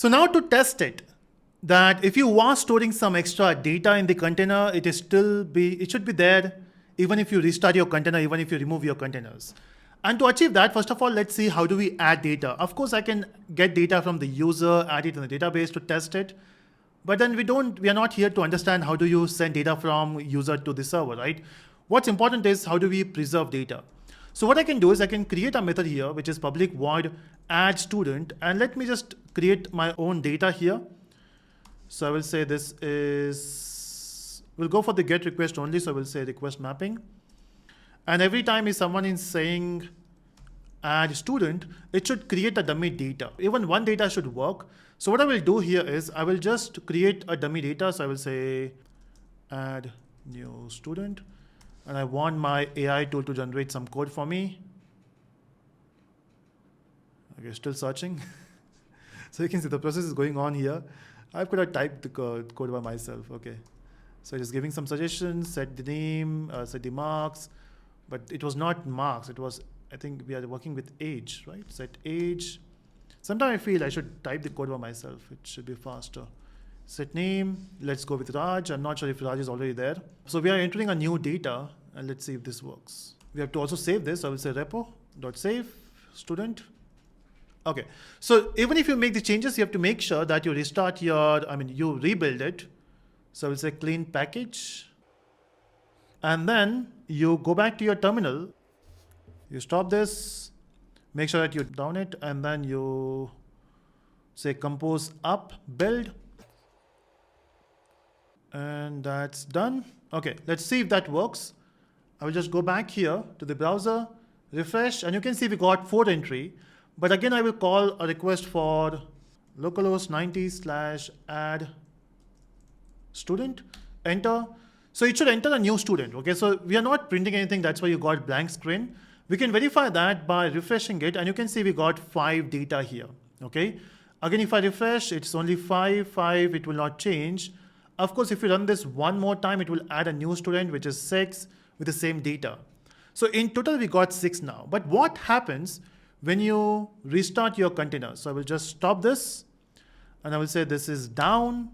So now to test it, that if you are storing some extra data in the container, it should be there even if you restart your container, even if you remove your containers. And to achieve that, first of all, let's see how do we add data. Of course, I can get data from the user, add it in the database to test it. But then we are not here to understand how do you send data from user to the server, right? What's important is how do we preserve data. So what I can do is I can create a method here, which is public void add student. And let me just create my own data here. So I will say this is, we'll go for the get request only. So I will say request mapping. And every time if someone is saying add student, it should create a dummy data. Even one data should work. So what I will do here is I will just create a dummy data. So I will say add new student. And I want my AI tool to generate some code for me. Okay, still searching. So you can see the process is going on here. I could have typed the code by myself. Okay. So just giving some suggestions, set the name, set the marks, but it was not marks. It was, I think we are working with age, right? Set age. Sometimes I feel I should type the code by myself. It should be faster. Set name, let's go with Raj. I'm not sure if Raj is already there. So we are entering a new data and let's see if this works. We have to also save this. I will say repo.save student. Okay, so even if you make the changes, you have to make sure that you restart you rebuild it. So I will say clean package. And then you go back to your terminal. You stop this, make sure that you down it, and then you say compose up build. And that's done. Okay, let's see if that works. I will just go back here to the browser, refresh, and you can see we got 4 entry. But again, I will call a request for localhost 90/add student, enter. So it should enter a new student. Okay, so we are not printing anything. That's why you got blank screen. We can verify that by refreshing it, and you can see we got 5 data here. Okay, again, if I refresh, it's only 5. It will not change. Of course, if you run this one more time, it will add a new student, which is 6 with the same data. So in total, we got 6 now. But what happens when you restart your container? So I will just stop this and I will say this is down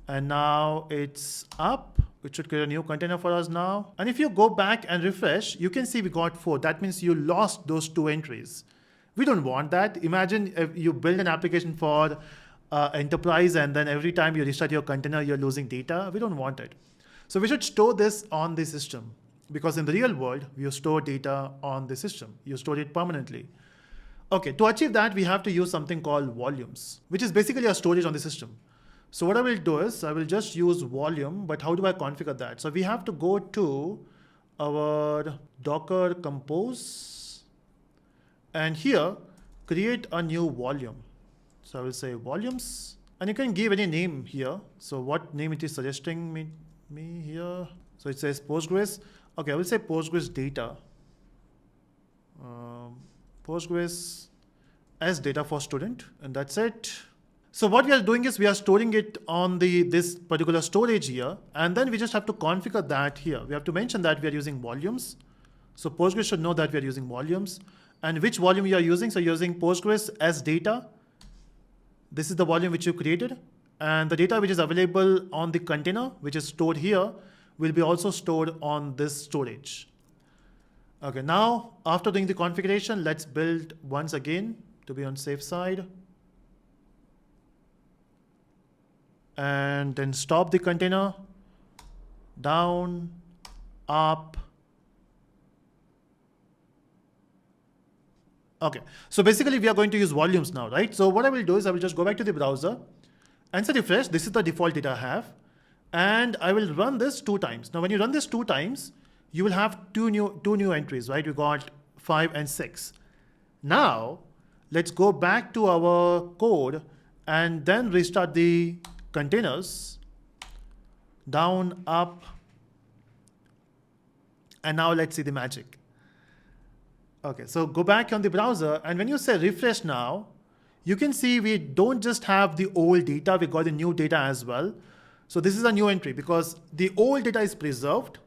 and now it's up. It should create a new container for us now. And if you go back and refresh, you can see we got 4. That means you lost those 2 entries. We don't want that. Imagine if you build an application for enterprise and then every time you restart your container, you're losing data. We don't want it. So we should store this on the system. Because in the real world, you store data on the system. You store it permanently. Okay, to achieve that, we have to use something called volumes, which is basically a storage on the system. So what I will do is I will just use volume, but how do I configure that? So we have to go to our Docker compose and here create a new volume. So I will say volumes and you can give any name here. So what name it is suggesting me here. So it says Postgres. Okay, I will say Postgres data. Postgres as data for student, and that's it. So what we are doing is we are storing it on this particular storage here, and then we just have to configure that here. We have to mention that we are using volumes. So Postgres should know that we are using volumes. And which volume you are using? So you're using Postgres as data. This is the volume which you created. And the data which is available on the container, which is stored here, will be also stored on this storage. Okay, now after doing the configuration, let's build once again to be on safe side. And then stop the container, down, up. Okay, so basically we are going to use volumes now, right? So what I will do is I will just go back to the browser and say refresh. This is the default data I have. And I will run this 2 times. Now, when you run this 2 times, you will have two new entries, right? You got 5 and 6. Now, let's go back to our code and then restart the containers. Down, up. And now let's see the magic. Okay, so go back on the browser. And when you say refresh now, you can see we don't just have the old data, we got the new data as well. So this is a new entry because the old data is preserved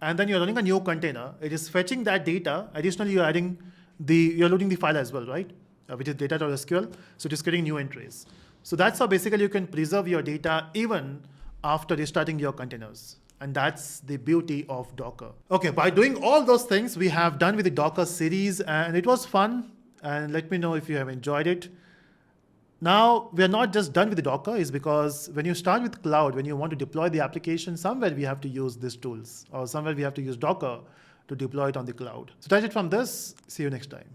and then you're running a new container. It is fetching that data. Additionally, you're loading the file as well, right? which is data.sql. So it is creating new entries. So that's how basically you can preserve your data even after restarting your containers. And that's the beauty of Docker. Okay, by doing all those things, we have done with the Docker series, and it was fun. And let me know if you have enjoyed it. Now, we are not just done with the Docker, is because when you start with cloud, when you want to deploy the application, somewhere we have to use these tools, or somewhere we have to use Docker to deploy it on the cloud. So that's it from this. See you next time.